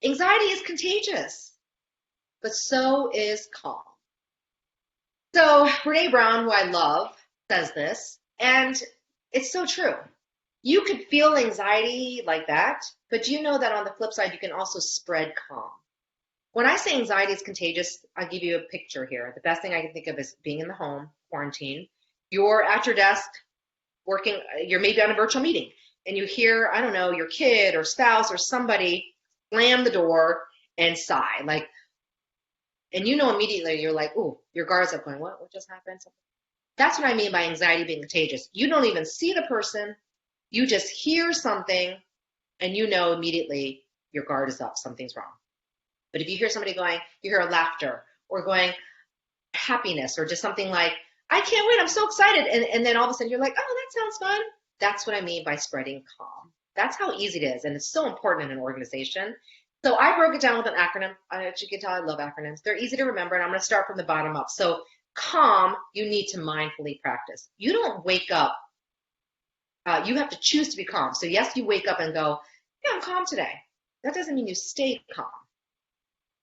Anxiety is contagious, but so is calm. So Brene Brown, who I love, says this, and it's so true. You could feel anxiety like that, but do you know that on the flip side, you can also spread calm? When I say anxiety is contagious, I'll give you a picture here. The best thing I can think of is being in the home, quarantine. You're at your desk working, you're maybe on a virtual meeting, and you hear, I don't know, your kid or spouse or somebody slam the door and sigh. Like, and you know immediately you're like, ooh, your guard's up going, what just happened? That's what I mean by anxiety being contagious. You don't even see the person, you just hear something, and you know immediately your guard is up, something's wrong. But if you hear somebody going, you hear a laughter or going happiness or just something like, I can't wait, I'm so excited. And then all of a sudden you're like, oh, that sounds fun. That's what I mean by spreading calm. That's how easy it is. And it's so important in an organization. So I broke it down with an acronym. As you can tell, I love acronyms. They're easy to remember, and I'm going to start from the bottom up. So calm, you need to mindfully practice. You don't wake up. You have to choose to be calm. So yes, you wake up and go, yeah, I'm calm today. That doesn't mean you stay calm.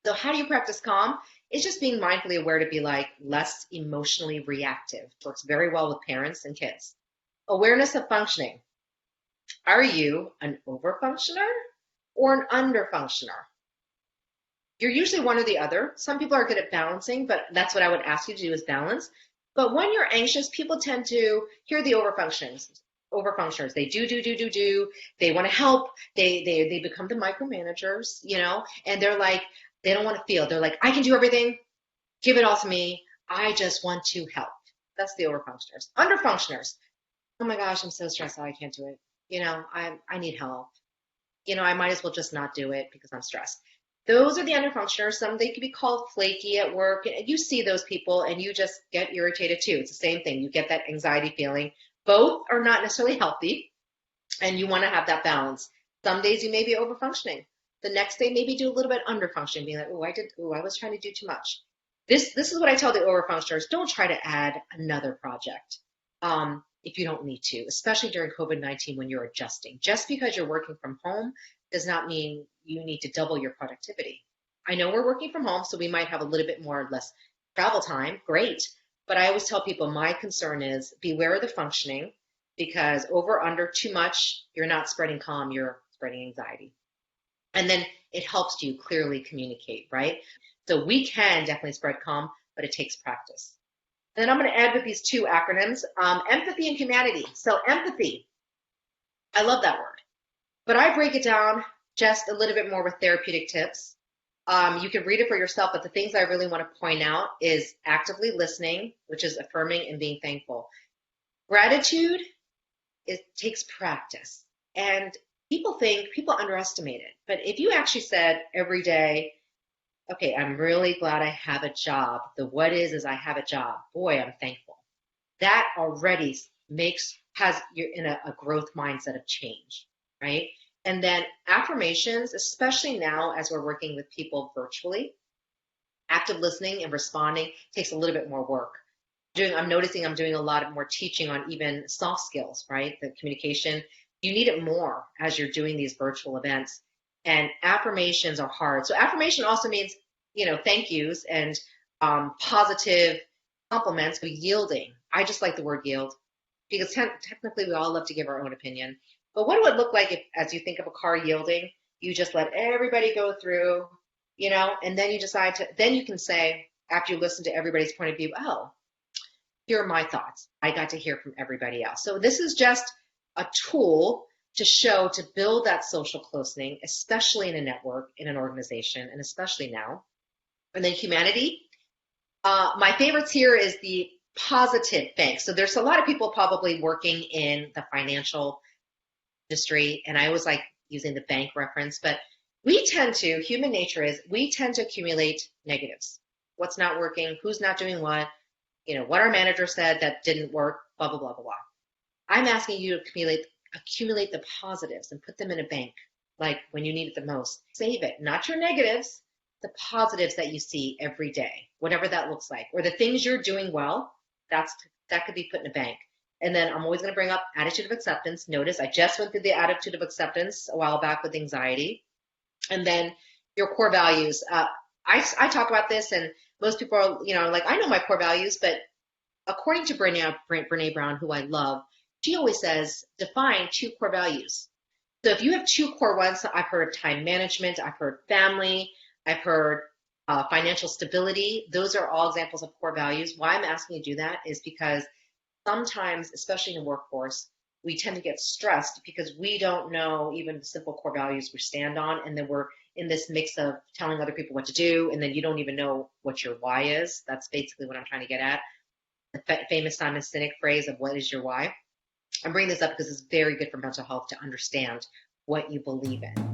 So how do you practice calm? It's just being mindfully aware to be like less emotionally reactive. Works very well with parents and kids. Awareness of functioning. Are you an overfunctioner or an underfunctioner? You're usually one or the other. Some people are good at balancing, but that's what I would ask you to do is balance. But when you're anxious, people tend to hear the overfunctioners. They do. They want to help. They become the micromanagers, and they're like, they don't want to feel. They're like, I can do everything. Give it all to me. I just want to help. That's the overfunctioners. Underfunctioners. Oh my gosh, I'm so stressed out. I can't do it. I need help. I might as well just not do it because I'm stressed. Those are the underfunctioners. They could be called flaky at work. You see those people and you just get irritated too. It's the same thing. You get that anxiety feeling. Both are not necessarily healthy, and you want to have that balance. Some days you may be overfunctioning. The next day, maybe do a little bit underfunctioning, being like, I was trying to do too much. This is what I tell the overfunctioners. Don't try to add another project if you don't need to, especially during COVID-19 when you're adjusting. Just because you're working from home does not mean you need to double your productivity. I know we're working from home, so we might have a little bit more or less travel time. Great. But I always tell people my concern is beware of the functioning, because over, under, too much, you're not spreading calm, you're spreading anxiety. And then it helps you clearly communicate, right? So we can definitely spread calm, but it takes practice. And then I'm going to add with these two acronyms, empathy and humanity. So empathy, I love that word, but I break it down just a little bit more with therapeutic tips. You can read it for yourself, but the things I really want to point out is actively listening, which is affirming and being thankful. Gratitude, it takes practice. And people underestimate it. But if you actually said every day, okay, I'm really glad I have a job. The what is I have a job. Boy, I'm thankful. That already has you in a growth mindset of change, right? And then affirmations, especially now as we're working with people virtually, active listening and responding takes a little bit more work. I'm noticing I'm doing a lot more teaching on even soft skills, right? The communication. You need it more as you're doing these virtual events. And affirmations are hard. So affirmation also means, thank yous and positive compliments, but yielding. I just like the word yield because technically we all love to give our own opinion. But what would it look like if, as you think of a car yielding, you just let everybody go through, and then then you can say, after you listen to everybody's point of view, oh, here are my thoughts. I got to hear from everybody else. So this is just a tool to build that social closening, especially in a network, in an organization, and especially now. And then humanity. My favorites here is the positive thanks. So there's a lot of people probably working in the financial industry, and I always like using the bank reference, but human nature is, we tend to accumulate negatives. What's not working, who's not doing what our manager said that didn't work, blah, blah, blah, blah, blah. I'm asking you to accumulate the positives and put them in a bank, like when you need it the most. Save it, not your negatives, the positives that you see every day, whatever that looks like, or the things you're doing well, that could be put in a bank. And then I'm always going to bring up attitude of acceptance. Notice I just went through the attitude of acceptance a while back with anxiety. And then Your core values. I talk about this, and most people are, like, I know my core values, but according to Brene Brown, who I love, she always says, define two core values. So if you have two core ones, I've heard of time management, I've heard family, I've heard financial stability. Those are all examples of core values. Why I'm asking you to do that is because sometimes, especially in the workforce, we tend to get stressed because we don't know even the simple core values we stand on, and then we're in this mix of telling other people what to do, and then you don't even know what your why is. That's basically what I'm trying to get at. The famous Simon Sinek phrase of what is your why. I'm bringing this up because it's very good for mental health to understand what you believe in.